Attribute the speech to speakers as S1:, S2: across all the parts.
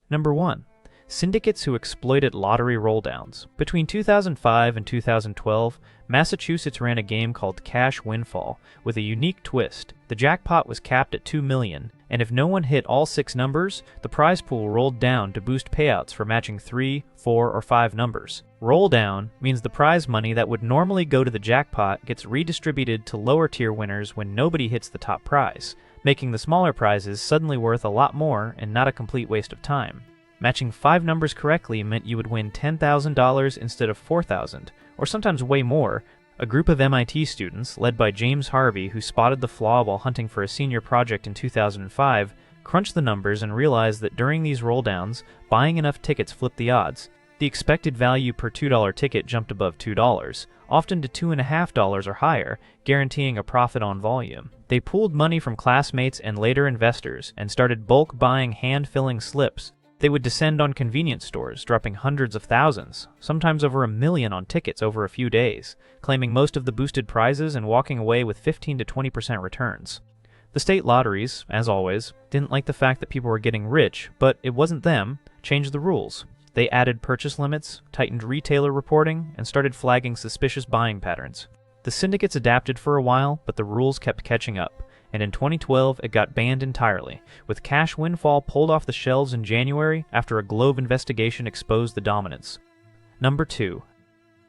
S1: Number 1. Syndicates who exploited lottery rolldowns. Between 2005 and 2012, Massachusetts ran a game called Cash Windfall with a unique twist. The jackpot was capped at $2 million, and if no one hit all 6 numbers, the prize pool rolled down to boost payouts for matching 3, 4, or 5 numbers. Roll down means the prize money that would normally go to the jackpot gets redistributed to lower tier winners when nobody hits the top prize, making the smaller prizes suddenly worth a lot more and not a complete waste of time. Matching 5 numbers correctly meant you would win $10,000 instead of $4,000, or sometimes way more. A group of MIT students, led by James Harvey, who spotted the flaw while hunting for a senior project in 2005, crunched the numbers and realized that during these rolldowns, buying enough tickets flipped the odds. The expected value per $2 ticket jumped above $2, often to $2.50 or higher, guaranteeing a profit on volume. They pooled money from classmates and later investors and started bulk buying hand-filling slips. They would descend on convenience stores, dropping hundreds of thousands, sometimes over $1 million on tickets over a few days, claiming most of the boosted prizes and walking away with 15 to 20% returns. The state lotteries, as always, didn't like the fact that people were getting rich, but it wasn't them, changed the rules. They added purchase limits, tightened retailer reporting, and started flagging suspicious buying patterns. The syndicates adapted for a while, but the rules kept catching up, and in 2012 it got banned entirely, with Cash Windfall pulled off the shelves in January after a Globe investigation exposed the dominance. Number 2.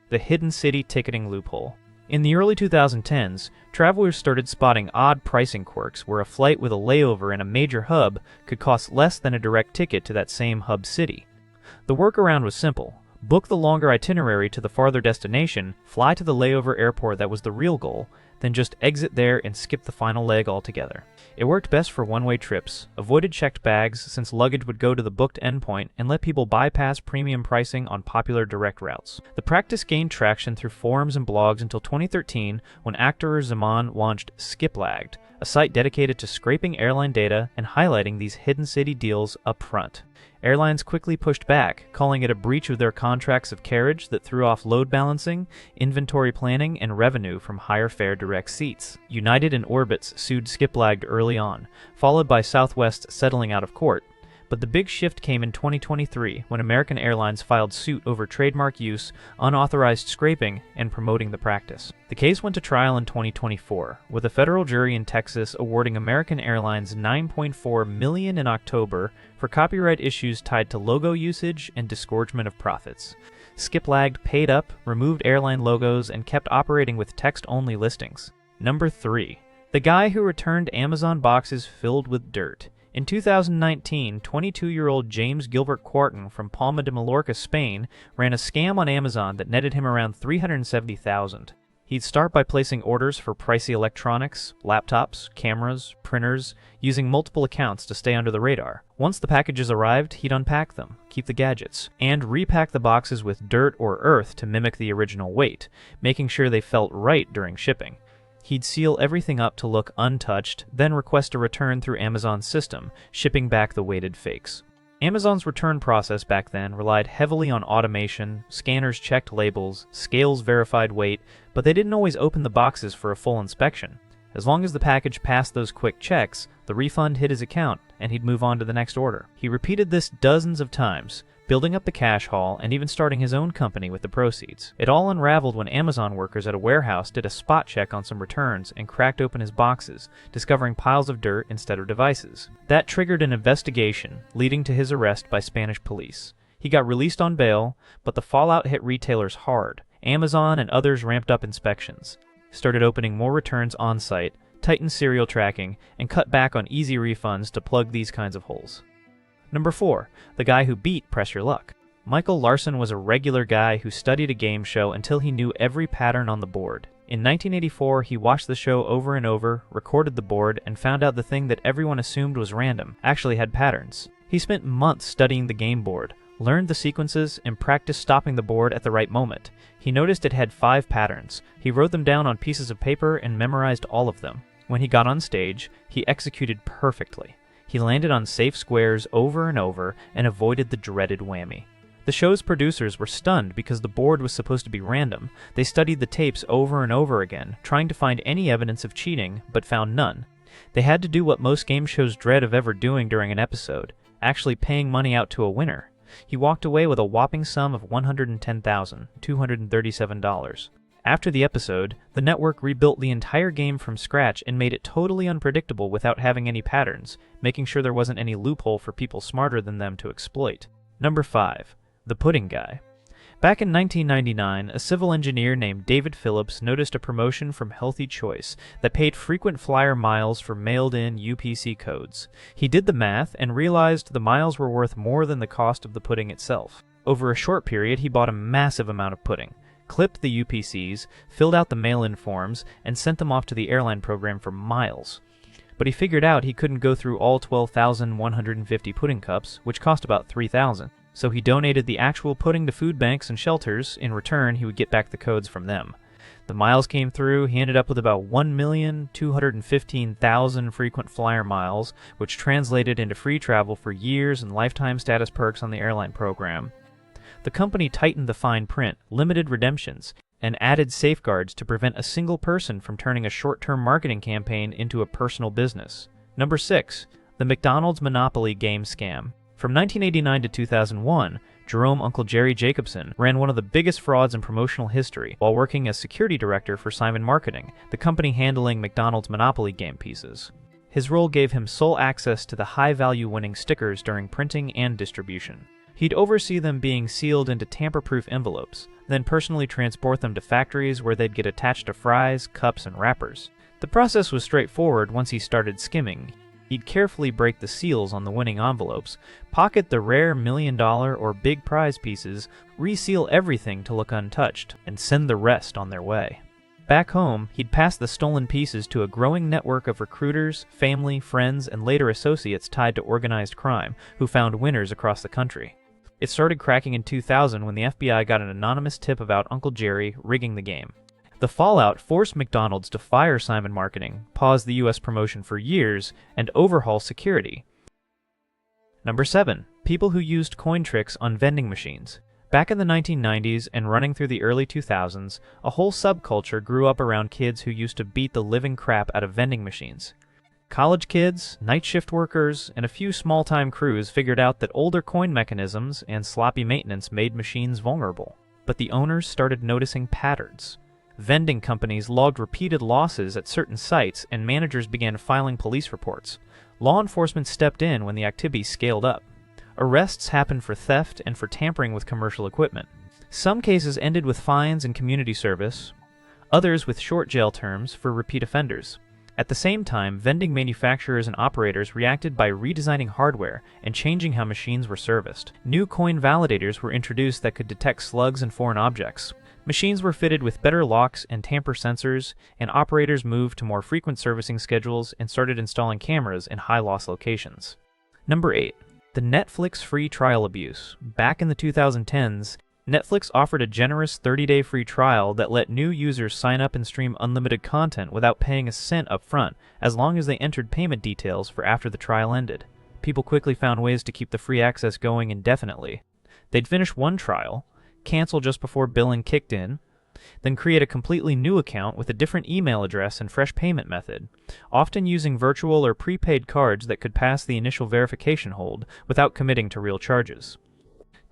S1: The Hidden City Ticketing Loophole. In the early 2010s, travelers started spotting odd pricing quirks where a flight with a layover in a major hub could cost less than a direct ticket to that same hub city. The workaround was simple. Book the longer itinerary to the farther destination, fly to the layover airport that was the real goal, then just exit there and skip the final leg altogether. It worked best for one-way trips, avoided checked bags since luggage would go to the booked endpoint, and let people bypass premium pricing on popular direct routes. The practice gained traction through forums and blogs until 2013 when actor Zaman launched Skiplagged, a site dedicated to scraping airline data and highlighting these hidden city deals up front. Airlines quickly pushed back, calling it a breach of their contracts of carriage that threw off load balancing, inventory planning, and revenue from higher fare direct seats. United and Orbitz sued Skiplagged early on, followed by Southwest settling out of court. But the big shift came in 2023 when American Airlines filed suit over trademark use, unauthorized scraping, and promoting the practice. The case went to trial in 2024, with a federal jury in Texas awarding American Airlines $9.4 million in October for copyright issues tied to logo usage and disgorgement of profits. Skiplagged paid up, removed airline logos, and kept operating with text-only listings. Number 3. The guy who returned Amazon boxes filled with dirt. In 2019, 22-year-old James Gilbert Quarton from Palma de Mallorca, Spain, ran a scam on Amazon that netted him around $370,000. He'd start by placing orders for pricey electronics, laptops, cameras, printers, using multiple accounts to stay under the radar. Once the packages arrived, he'd unpack them, keep the gadgets, and repack the boxes with dirt or earth to mimic the original weight, making sure they felt right during shipping. He'd seal everything up to look untouched, then request a return through Amazon's system, shipping back the weighted fakes. Amazon's return process back then relied heavily on automation, scanners checked labels, scales verified weight, but they didn't always open the boxes for a full inspection. As long as the package passed those quick checks, the refund hit his account, and he'd move on to the next order. He repeated this dozens of times, building up the cash haul and even starting his own company with the proceeds. It all unraveled when Amazon workers at a warehouse did a spot check on some returns and cracked open his boxes, discovering piles of dirt instead of devices. That triggered an investigation, leading to his arrest by Spanish police. He got released on bail, but the fallout hit retailers hard. Amazon and others ramped up inspections, started opening more returns on-site, tightened serial tracking, and cut back on easy refunds to plug these kinds of holes. Number 4. The guy who beat Press Your Luck. Michael Larson was a regular guy who studied a game show until he knew every pattern on the board. In 1984, he watched the show over and over, recorded the board, and found out the thing that everyone assumed was random actually had patterns. He spent months studying the game board, learned the sequences, and practiced stopping the board at the right moment. He noticed it had 5 patterns. He wrote them down on pieces of paper and memorized all of them. When he got on stage, he executed perfectly. He landed on safe squares over and over and avoided the dreaded whammy. The show's producers were stunned because the board was supposed to be random. They studied the tapes over and over again, trying to find any evidence of cheating, but found none. They had to do what most game shows dread of ever doing during an episode: actually paying money out to a winner. He walked away with a whopping sum of $110,237. After the episode, the network rebuilt the entire game from scratch and made it totally unpredictable without having any patterns, making sure there wasn't any loophole for people smarter than them to exploit. Number 5. The Pudding Guy. Back in 1999, a civil engineer named David Phillips noticed a promotion from Healthy Choice that paid frequent flyer miles for mailed-in UPC codes. He did the math and realized the miles were worth more than the cost of the pudding itself. Over a short period, he bought a massive amount of pudding, clipped the UPCs, filled out the mail-in forms, and sent them off to the airline program for miles. But he figured out he couldn't go through all 12,150 pudding cups, which cost about $3,000. So he donated the actual pudding to food banks and shelters. In return, he would get back the codes from them. The miles came through. He ended up with about 1,215,000 frequent flyer miles, which translated into free travel for years and lifetime status perks on the airline program. The company tightened the fine print, limited redemptions, and added safeguards to prevent a single person from turning a short-term marketing campaign into a personal business. Number 6. The McDonald's Monopoly Game Scam. From 1989 to 2001, Jerome Uncle Jerry Jacobson ran one of the biggest frauds in promotional history while working as security director for Simon Marketing, the company handling McDonald's Monopoly game pieces. His role gave him sole access to the high-value winning stickers during printing and distribution. He'd oversee them being sealed into tamper-proof envelopes, then personally transport them to factories where they'd get attached to fries, cups, and wrappers. The process was straightforward once he started skimming. He'd carefully break the seals on the winning envelopes, pocket the rare $1 million or big prize pieces, reseal everything to look untouched, and send the rest on their way. Back home, he'd pass the stolen pieces to a growing network of recruiters, family, friends, and later associates tied to organized crime, who found winners across the country. It started cracking in 2000 when the FBI got an anonymous tip about Uncle Jerry rigging the game. The fallout forced McDonald's to fire Simon Marketing, pause the U.S. promotion for years, and overhaul security. Number 7. People who used coin tricks on vending machines. Back in the 1990s and running through the early 2000s, a whole subculture grew up around kids who used to beat the living crap out of vending machines. College kids, night shift workers, and a few small-time crews figured out that older coin mechanisms and sloppy maintenance made machines vulnerable. But the owners started noticing patterns. Vending companies logged repeated losses at certain sites, and managers began filing police reports. Law enforcement stepped in when the activity scaled up. Arrests happened for theft and for tampering with commercial equipment. Some cases ended with fines and community service, others with short jail terms for repeat offenders. At the same time, vending manufacturers and operators reacted by redesigning hardware and changing how machines were serviced. New coin validators were introduced that could detect slugs and foreign objects. Machines were fitted with better locks and tamper sensors, and operators moved to more frequent servicing schedules and started installing cameras in high-loss locations. Number 8. The Netflix free trial abuse. Back in the 2010s, Netflix offered a generous 30-day free trial that let new users sign up and stream unlimited content without paying a cent up front, as long as they entered payment details for after the trial ended. People quickly found ways to keep the free access going indefinitely. They'd finish one trial, cancel just before billing kicked in, then create a completely new account with a different email address and fresh payment method, often using virtual or prepaid cards that could pass the initial verification hold without committing to real charges.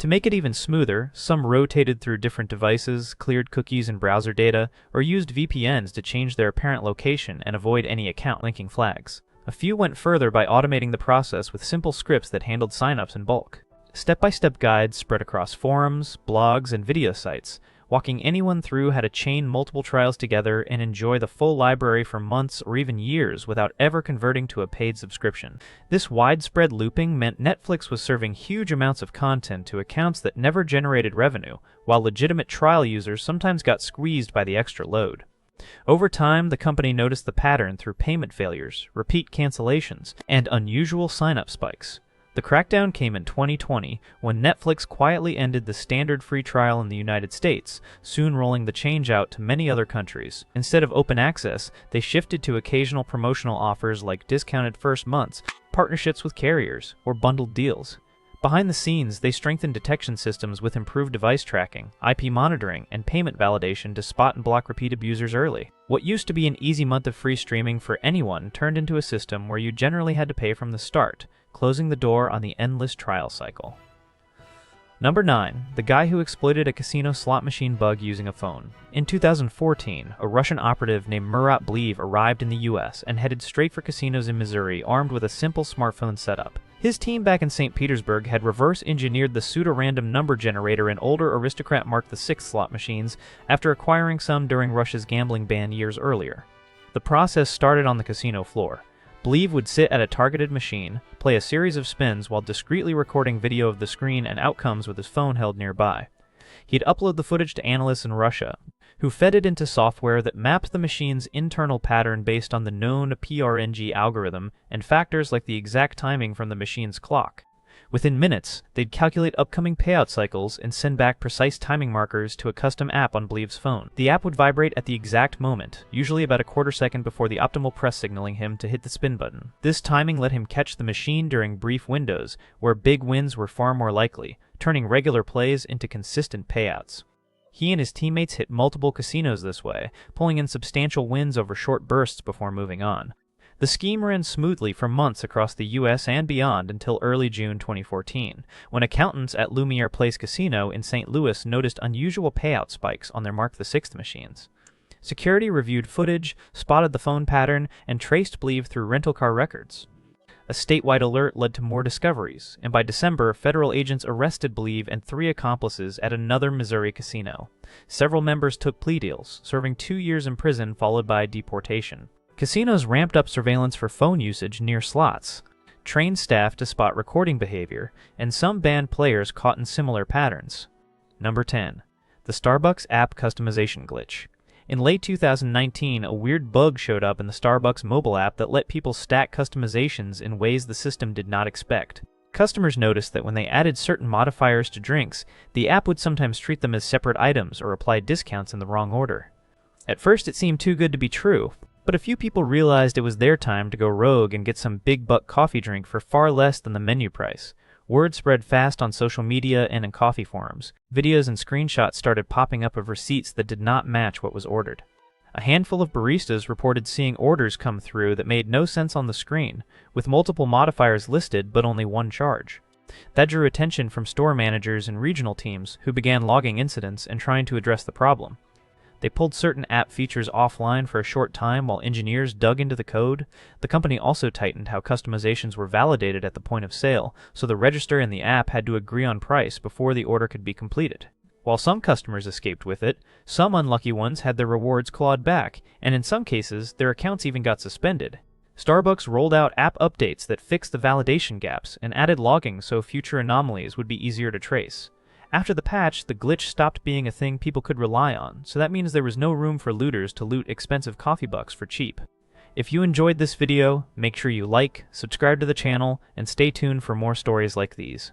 S1: To make it even smoother, some rotated through different devices, cleared cookies and browser data, or used VPNs to change their apparent location and avoid any account linking flags. A few went further by automating the process with simple scripts that handled signups in bulk. Step-by-step guides spread across forums, blogs, and video sites, walking anyone through how to chain multiple trials together and enjoy the full library for months or even years without ever converting to a paid subscription. This widespread looping meant Netflix was serving huge amounts of content to accounts that never generated revenue, while legitimate trial users sometimes got squeezed by the extra load. Over time, the company noticed the pattern through payment failures, repeat cancellations, and unusual sign-up spikes. The crackdown came in 2020, when Netflix quietly ended the standard free trial in the United States, soon rolling the change out to many other countries. Instead of open access, they shifted to occasional promotional offers like discounted first months, partnerships with carriers, or bundled deals. Behind the scenes, they strengthened detection systems with improved device tracking, IP monitoring, and payment validation to spot and block repeat abusers early. What used to be an easy month of free streaming for anyone turned into a system where you generally had to pay from the start, closing the door on the endless trial cycle. Number 9. The guy who exploited a casino slot machine bug using a phone. In 2014, a Russian operative named Murat Bleev arrived in the US and headed straight for casinos in Missouri armed with a simple smartphone setup. His team back in St. Petersburg had reverse-engineered the pseudo-random number generator in older aristocrat Mark VI slot machines after acquiring some during Russia's gambling ban years earlier. The process started on the casino floor. Bleev would sit at a targeted machine, play a series of spins while discreetly recording video of the screen and outcomes with his phone held nearby. He'd upload the footage to analysts in Russia, who fed it into software that mapped the machine's internal pattern based on the known PRNG algorithm and factors like the exact timing from the machine's clock. Within minutes, they'd calculate upcoming payout cycles and send back precise timing markers to a custom app on Bleev's phone. The app would vibrate at the exact moment, usually about a quarter second before the optimal press signaling him to hit the spin button. This timing let him catch the machine during brief windows, where big wins were far more likely, turning regular plays into consistent payouts. He and his teammates hit multiple casinos this way, pulling in substantial wins over short bursts before moving on. The scheme ran smoothly for months across the US and beyond until early June 2014, when accountants at Lumiere Place Casino in St. Louis noticed unusual payout spikes on their Mark VI machines. Security reviewed footage, spotted the phone pattern, and traced Bleev through rental car records. A statewide alert led to more discoveries, and by December, federal agents arrested Bleev and 3 accomplices at another Missouri casino. Several members took plea deals, serving 2 years in prison followed by deportation. Casinos ramped up surveillance for phone usage near slots, trained staff to spot recording behavior, and some banned players caught in similar patterns. Number 10. The Starbucks app customization glitch. In late 2019, a weird bug showed up in the Starbucks mobile app that let people stack customizations in ways the system did not expect. Customers noticed that when they added certain modifiers to drinks, the app would sometimes treat them as separate items or apply discounts in the wrong order. At first, it seemed too good to be true, but a few people realized it was their time to go rogue and get some big-buck coffee drink for far less than the menu price. Word spread fast on social media and in coffee forums. Videos and screenshots started popping up of receipts that did not match what was ordered. A handful of baristas reported seeing orders come through that made no sense on the screen, with multiple modifiers listed but only one charge. That drew attention from store managers and regional teams, who began logging incidents and trying to address the problem. They pulled certain app features offline for a short time while engineers dug into the code. The company also tightened how customizations were validated at the point of sale, so the register and the app had to agree on price before the order could be completed. While some customers escaped with it, some unlucky ones had their rewards clawed back, and in some cases, their accounts even got suspended. Starbucks rolled out app updates that fixed the validation gaps and added logging so future anomalies would be easier to trace. After the patch, the glitch stopped being a thing people could rely on, so that means there was no room for looters to loot expensive coffee bucks for cheap. If you enjoyed this video, make sure you like, subscribe to the channel, and stay tuned for more stories like these.